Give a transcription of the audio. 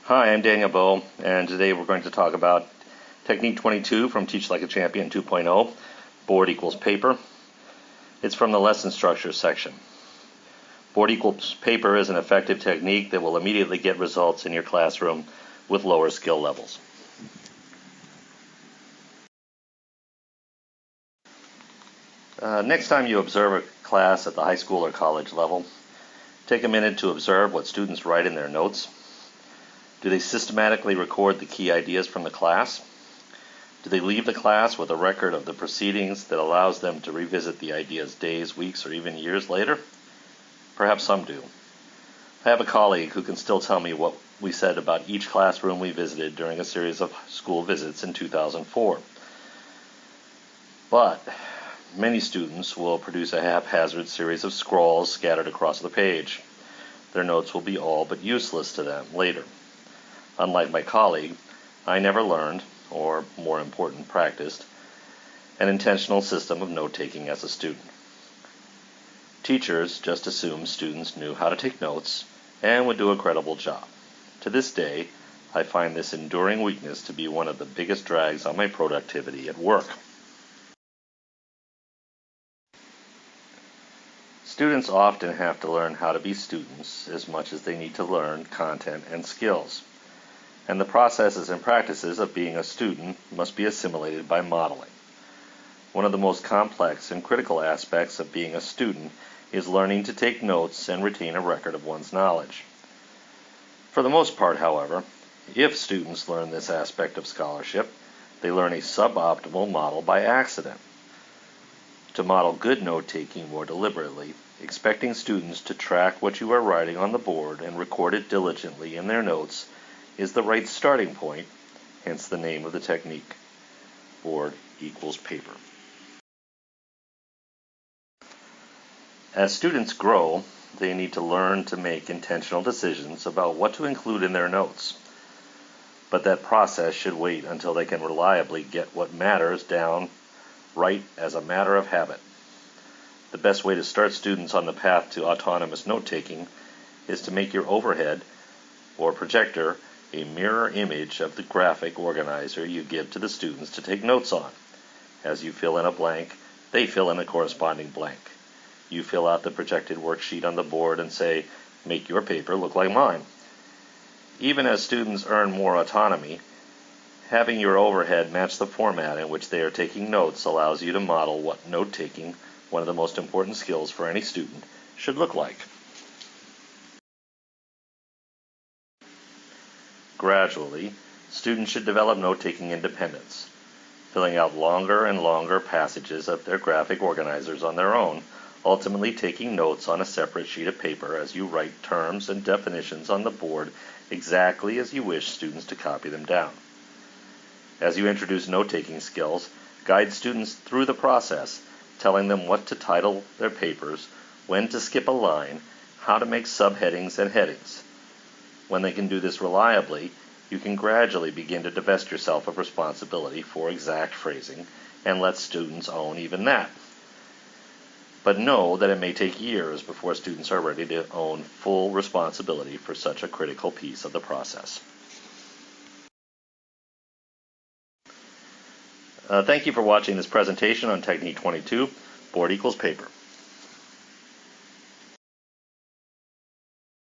Hi, I'm Daniel Bowe, and today we're going to talk about Technique 22 from Teach Like a Champion 2.0, Board equals paper. It's from the lesson structure section. Board equals paper is an effective technique that will immediately get results in your classroom with lower skill levels. Next time you observe a class at the high school or college level, take a minute to observe what students write in their notes. Do they systematically record the key ideas from the class? Do they leave the class with a record of the proceedings that allows them to revisit the ideas days, weeks, or even years later? Perhaps some do. I have a colleague who can still tell me what we said about each classroom we visited during a series of school visits in 2004. But many students will produce a haphazard series of scrawls scattered across the page. Their notes will be all but useless to them later. Unlike my colleague, I never learned, or more important, practiced, an intentional system of note-taking as a student. Teachers just assumed students knew how to take notes and would do a credible job. To this day, I find this enduring weakness to be one of the biggest drags on my productivity at work. Students often have to learn how to be students as much as they need to learn content and skills. And the processes and practices of being a student must be assimilated by modeling. One of the most complex and critical aspects of being a student is learning to take notes and retain a record of one's knowledge. For the most part, however, if students learn this aspect of scholarship, they learn a suboptimal model by accident. To model good note-taking more deliberately, expecting students to track what you are writing on the board and record it diligently in their notes is the right starting point, hence the name of the technique. Board equals paper. As students grow, they need to learn to make intentional decisions about what to include in their notes. But that process should wait until they can reliably get what matters down right as a matter of habit. The best way to start students on the path to autonomous note-taking is to make your overhead or projector a mirror image of the graphic organizer you give to the students to take notes on. As you fill in a blank, they fill in a corresponding blank. You fill out the projected worksheet on the board and say, "Make your paper look like mine." Even as students earn more autonomy, having your overhead match the format in which they are taking notes allows you to model what note-taking, one of the most important skills for any student, should look like. Gradually, students should develop note-taking independence, filling out longer and longer passages of their graphic organizers on their own, ultimately taking notes on a separate sheet of paper as you write terms and definitions on the board exactly as you wish students to copy them down. As you introduce note-taking skills, guide students through the process, telling them what to title their papers, when to skip a line, how to make subheadings and headings. When they can do this reliably, you can gradually begin to divest yourself of responsibility for exact phrasing and let students own even that. But know that it may take years before students are ready to own full responsibility for such a critical piece of the process. Thank you for watching this presentation on Technique 22, Board equals paper.